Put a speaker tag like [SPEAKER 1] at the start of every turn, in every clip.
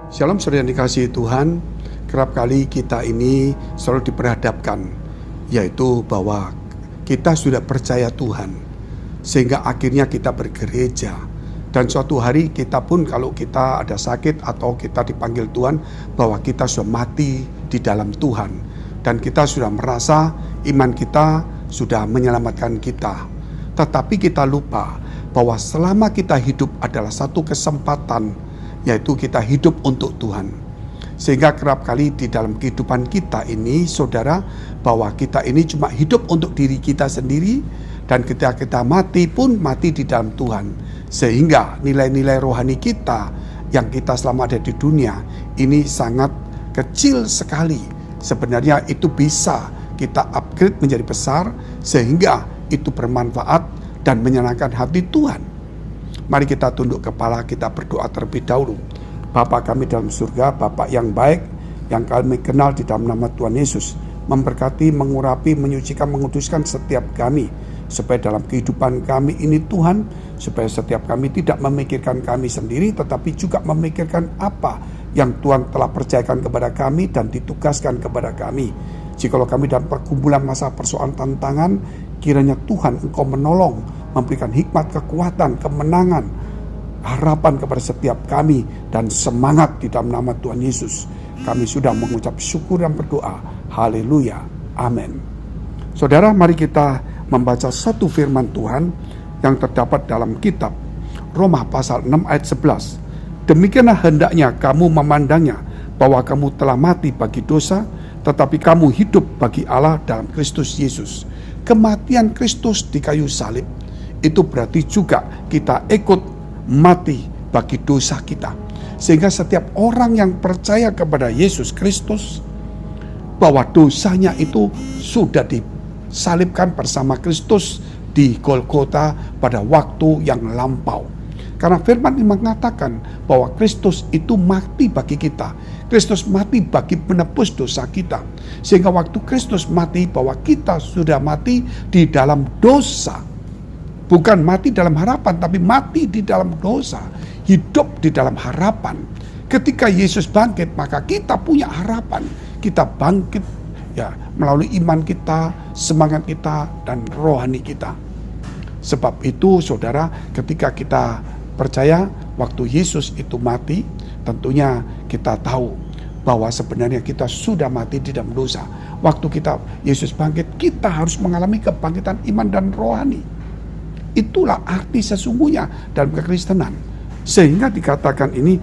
[SPEAKER 1] Shalom saudara yang dikasihi Tuhan. Kerap kali kita ini selalu diperhadapkan, yaitu bahwa kita sudah percaya Tuhan, sehingga akhirnya kita bergereja. Dan suatu hari kita pun kalau kita ada sakit atau kita dipanggil Tuhan, bahwa kita sudah mati di dalam Tuhan. Dan kita sudah merasa iman kita sudah menyelamatkan kita. Tetapi kita lupa bahwa selama kita hidup adalah satu kesempatan, yaitu kita hidup untuk Tuhan. Sehingga kerap kali di dalam kehidupan kita ini, saudara, bahwa kita ini cuma hidup untuk diri kita sendiri, dan ketika kita mati pun mati di dalam Tuhan. Sehingga nilai-nilai rohani kita yang kita selama ada di dunia ini sangat kecil sekali. Sebenarnya itu bisa kita upgrade menjadi besar, sehingga itu bermanfaat dan menyenangkan hati Tuhan. Mari kita tunduk kepala, kita berdoa terlebih dahulu. Bapa kami dalam surga, Bapa yang baik, yang kami kenal di dalam nama Tuhan Yesus, memberkati, mengurapi, menyucikan, menguduskan setiap kami, supaya dalam kehidupan kami ini Tuhan, supaya setiap kami tidak memikirkan kami sendiri, tetapi juga memikirkan apa yang Tuhan telah percayakan kepada kami dan ditugaskan kepada kami. Jikalau kami dalam pergumulan masa persoalan tantangan, kiranya Tuhan Engkau menolong, memberikan hikmat, kekuatan, kemenangan, harapan kepada setiap kami, dan semangat di dalam nama Tuhan Yesus. Kami sudah mengucap syukur dan berdoa. Haleluya. Amin. Saudara, mari kita membaca satu firman Tuhan yang terdapat dalam kitab Roma pasal 6 ayat 11. Demikianlah hendaknya kamu memandangnya, bahwa kamu telah mati bagi dosa, tetapi kamu hidup bagi Allah dalam Kristus Yesus. Kematian Kristus di kayu salib itu berarti juga kita ikut mati bagi dosa kita. Sehingga setiap orang yang percaya kepada Yesus Kristus, bahwa dosanya itu sudah disalibkan bersama Kristus di Golgota pada waktu yang lampau. Karena firman ini mengatakan bahwa Kristus itu mati bagi kita. Kristus mati bagi menebus dosa kita. Sehingga waktu Kristus mati, bahwa kita sudah mati di dalam dosa. Bukan mati dalam harapan, tapi mati di dalam dosa. Hidup di dalam harapan. Ketika Yesus bangkit, maka kita punya harapan. Kita bangkit ya melalui iman kita, semangat kita, dan rohani kita. Sebab itu saudara, ketika kita percaya waktu Yesus itu mati, tentunya kita tahu bahwa sebenarnya kita sudah mati di dalam dosa. Waktu Yesus bangkit, kita harus mengalami kebangkitan iman dan rohani. Itulah arti sesungguhnya dalam kekristenan. Sehingga dikatakan ini,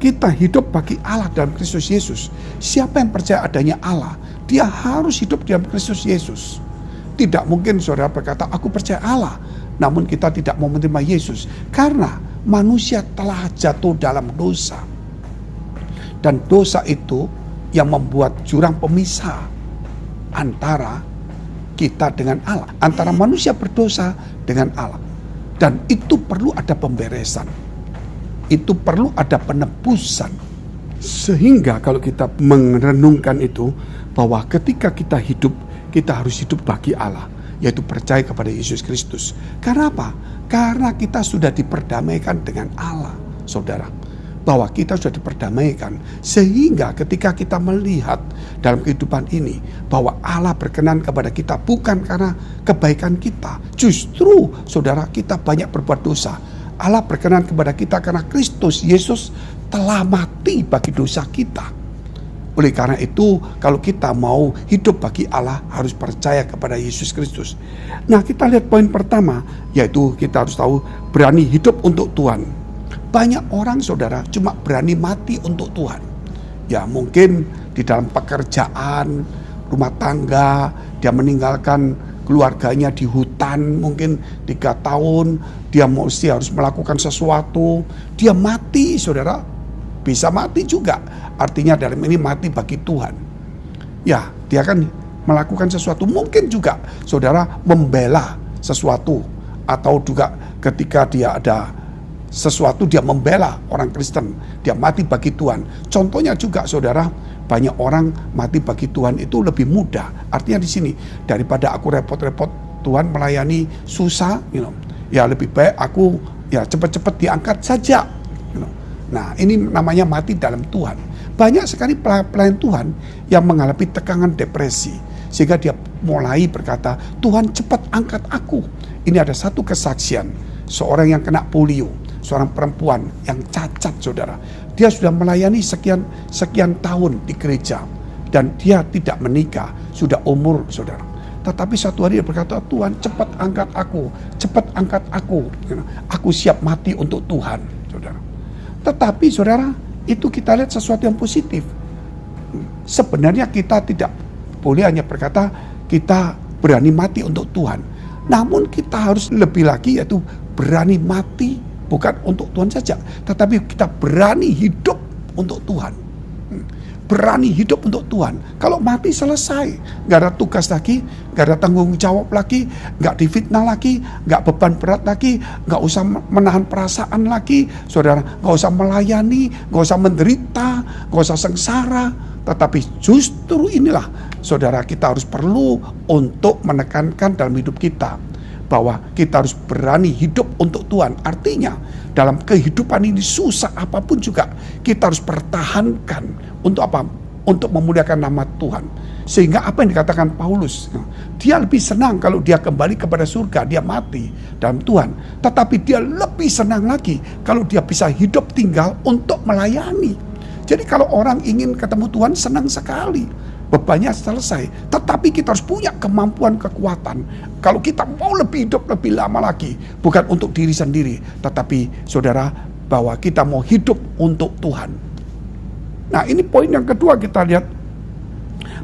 [SPEAKER 1] kita hidup bagi Allah dalam Kristus Yesus. Siapa yang percaya adanya Allah, dia harus hidup dalam Kristus Yesus. Tidak mungkin saudara berkata, aku percaya Allah, namun kita tidak mau menerima Yesus. Karena manusia telah jatuh dalam dosa. Dan dosa itu yang membuat jurang pemisah antara kita dengan Allah, antara manusia berdosa dengan Allah. Dan itu perlu ada pemberesan, itu perlu ada penebusan. Sehingga kalau kita merenungkan itu, bahwa ketika kita hidup, kita harus hidup bagi Allah, yaitu percaya kepada Yesus Kristus. Karena apa? Karena kita sudah diperdamaikan dengan Allah, saudara. Bahwa kita sudah diperdamaikan, sehingga ketika kita melihat dalam kehidupan ini bahwa Allah berkenan kepada kita bukan karena kebaikan kita, justru saudara, kita banyak berbuat dosa. Allah berkenan kepada kita karena Kristus Yesus telah mati bagi dosa kita. Oleh karena itu, kalau kita mau hidup bagi Allah, harus percaya kepada Yesus Kristus. Nah, kita lihat poin pertama, yaitu kita harus tahu berani hidup untuk Tuhan. Banyak orang saudara cuma berani mati untuk Tuhan. Ya mungkin di dalam pekerjaan, rumah tangga, dia meninggalkan keluarganya di hutan mungkin 3 tahun, dia mesti harus melakukan sesuatu, dia mati saudara. Bisa mati juga, artinya dalam ini mati bagi Tuhan. Ya, dia akan melakukan sesuatu, mungkin juga saudara membela sesuatu, atau juga ketika dia ada sesuatu dia membela orang Kristen, dia mati bagi Tuhan. Contohnya juga saudara, banyak orang mati bagi Tuhan itu lebih mudah. Artinya di sini, daripada aku repot-repot Tuhan melayani susah, ya lebih baik aku ya cepat-cepat diangkat saja. Nah, ini namanya mati dalam Tuhan. Banyak sekali pelayan Tuhan yang mengalami tekanan depresi, sehingga dia mulai berkata, Tuhan cepat angkat aku. Ini ada satu kesaksian, seorang yang kena polio, seorang perempuan yang cacat, saudara. Dia sudah melayani sekian tahun di gereja, dan dia tidak menikah, sudah umur, saudara. Tetapi satu hari dia berkata, Tuhan cepat angkat aku, cepat angkat aku. Aku siap mati untuk Tuhan, saudara. Tetapi saudara, itu kita lihat sesuatu yang positif. Sebenarnya kita tidak boleh hanya berkata kita berani mati untuk Tuhan. Namun kita harus lebih lagi, yaitu berani mati bukan untuk Tuhan saja, tetapi kita berani hidup untuk Tuhan. Berani hidup untuk Tuhan. Kalau mati selesai, gak ada tugas lagi, gak ada tanggung jawab lagi, gak difitnah lagi, gak beban berat lagi, gak usah menahan perasaan lagi, saudara, gak usah melayani, gak usah menderita, gak usah sengsara. Tetapi justru inilah, saudara, kita harus perlu untuk menekankan dalam hidup kita bahwa kita harus berani hidup untuk Tuhan. Artinya dalam kehidupan ini susah apapun juga kita harus pertahankan. Untuk apa? Untuk memuliakan nama Tuhan. Sehingga apa yang dikatakan Paulus, dia lebih senang kalau dia kembali kepada surga, dia mati dalam Tuhan. Tetapi dia lebih senang lagi kalau dia bisa hidup tinggal untuk melayani. Jadi kalau orang ingin ketemu Tuhan, senang sekali, bebannya selesai. Tetapi kita harus punya kemampuan, kekuatan. Kalau kita mau lebih hidup lebih lama lagi, bukan untuk diri sendiri, tetapi saudara, bahwa kita mau hidup untuk Tuhan. Nah, ini poin yang kedua, kita lihat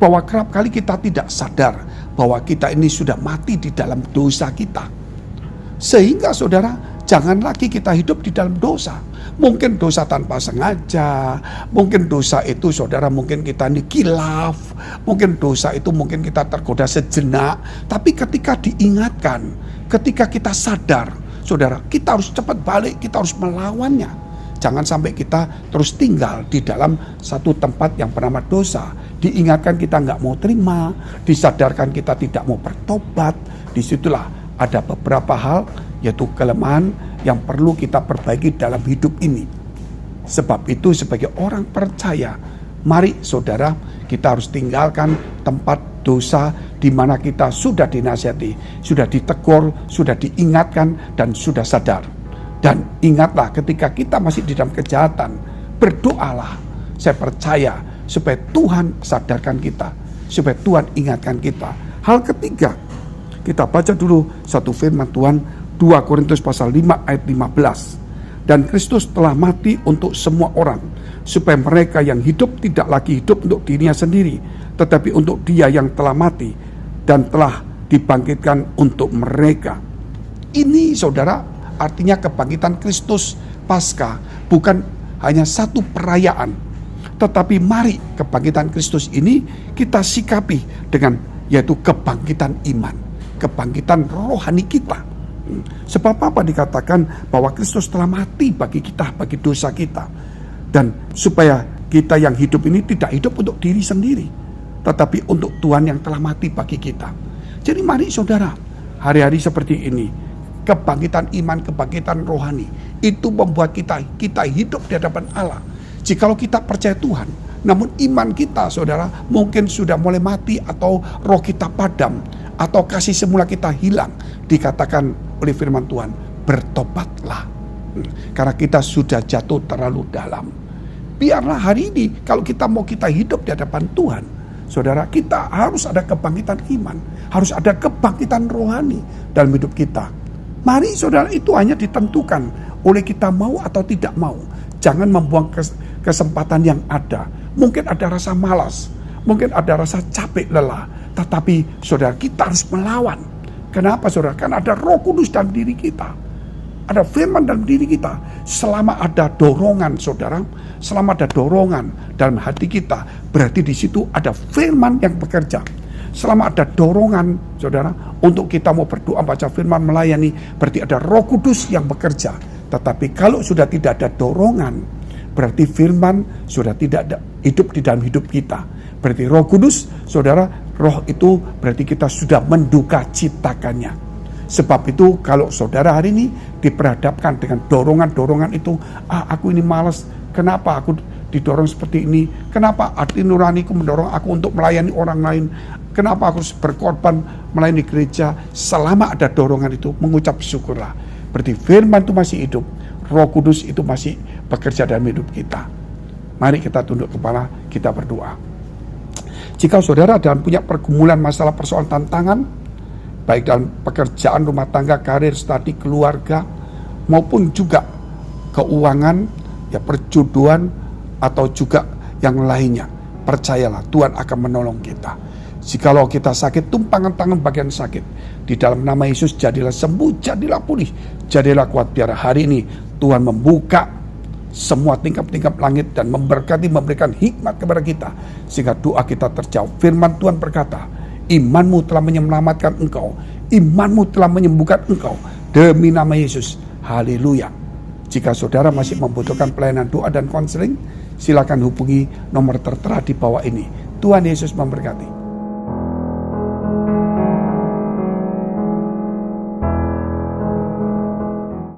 [SPEAKER 1] bahwa kerap kali kita tidak sadar bahwa kita ini sudah mati di dalam dosa kita. Sehingga saudara, jangan lagi kita hidup di dalam dosa. Mungkin dosa tanpa sengaja, mungkin dosa itu saudara, mungkin kita ini kilaf, mungkin dosa itu mungkin kita tergoda sejenak. Tapi ketika diingatkan, ketika kita sadar, saudara, kita harus cepat balik, kita harus melawannya. Jangan sampai kita terus tinggal di dalam satu tempat yang bernama dosa. Diingatkan kita nggak mau terima, disadarkan kita tidak mau bertobat. Disitulah ada beberapa hal, yaitu kelemahan yang perlu kita perbaiki dalam hidup ini. Sebab itu sebagai orang percaya, mari saudara, kita harus tinggalkan tempat dosa di mana kita sudah dinasihati, sudah ditegur, sudah diingatkan, dan sudah sadar. Dan ingatlah, ketika kita masih di dalam kejahatan, berdoalah. Saya percaya supaya Tuhan sadarkan kita, supaya Tuhan ingatkan kita. Hal ketiga, kita baca dulu satu firman Tuhan, 2 Korintus pasal 5 ayat 15. Dan Kristus telah mati untuk semua orang, supaya mereka yang hidup tidak lagi hidup untuk dirinya sendiri, tetapi untuk Dia yang telah mati dan telah dibangkitkan untuk mereka. Ini saudara, artinya kebangkitan Kristus Paskah bukan hanya satu perayaan, tetapi mari kebangkitan Kristus ini kita sikapi dengan, yaitu kebangkitan iman, kebangkitan rohani kita. Sebab apa dikatakan bahwa Kristus telah mati bagi kita, bagi dosa kita, dan supaya kita yang hidup ini tidak hidup untuk diri sendiri, tetapi untuk Tuhan yang telah mati bagi kita. Jadi mari saudara, hari-hari seperti ini, kebangkitan iman, kebangkitan rohani, itu membuat kita hidup di hadapan Allah. Jikalau kita percaya Tuhan, namun iman kita saudara mungkin sudah mulai mati, atau roh kita padam, atau kasih semula kita hilang, dikatakan oleh firman Tuhan, bertobatlah, karena kita sudah jatuh terlalu dalam. Biarlah hari ini, kalau kita mau kita hidup di hadapan Tuhan, saudara, kita harus ada kebangkitan iman, harus ada kebangkitan rohani dalam hidup kita. Mari saudara, itu hanya ditentukan oleh kita mau atau tidak mau. Jangan membuang kesempatan yang ada. Mungkin ada rasa malas, mungkin ada rasa capek lelah, tetapi saudara, kita harus melawan. Kenapa saudara? Karena ada Roh Kudus dalam diri kita, ada firman dalam diri kita. Selama ada dorongan saudara, selama ada dorongan dalam hati kita, berarti di situ ada firman yang bekerja. Selama ada dorongan saudara untuk kita mau berdoa, baca firman, melayani, berarti ada Roh Kudus yang bekerja. Tetapi kalau sudah tidak ada dorongan, berarti firman sudah tidak ada hidup di dalam hidup kita. Berarti Roh Kudus saudara, roh itu berarti kita sudah menduka citakannya. Sebab itu kalau saudara hari ini diperhadapkan dengan dorongan-dorongan itu, aku ini malas, kenapa aku didorong seperti ini, kenapa hati nuraniku mendorong aku untuk melayani orang lain, kenapa aku harus berkorban melayani gereja. Selama ada dorongan itu, mengucap syukurlah. Berarti firman itu masih hidup, Roh Kudus itu masih bekerja dalam hidup kita. Mari kita tunduk kepala, kita berdoa. Jika saudara dalam punya pergumulan masalah persoalan tantangan, baik dalam pekerjaan, rumah tangga, karir, studi, keluarga, maupun juga keuangan, ya perjodohan, atau juga yang lainnya, percayalah Tuhan akan menolong kita. Jikalau kita sakit, tumpangan tangan bagian sakit. Di dalam nama Yesus, jadilah sembuh, jadilah pulih, jadilah kuat. Biar hari ini Tuhan membuka semua tingkap-tingkap langit dan memberkati, memberikan hikmat kepada kita, sehingga doa kita terjawab. Firman Tuhan berkata, imanmu telah menyelamatkan engkau, imanmu telah menyembuhkan engkau, demi nama Yesus. Haleluya. Jika saudara masih membutuhkan pelayanan doa dan konseling, silakan hubungi nomor tertera di bawah ini. Tuhan Yesus memberkati.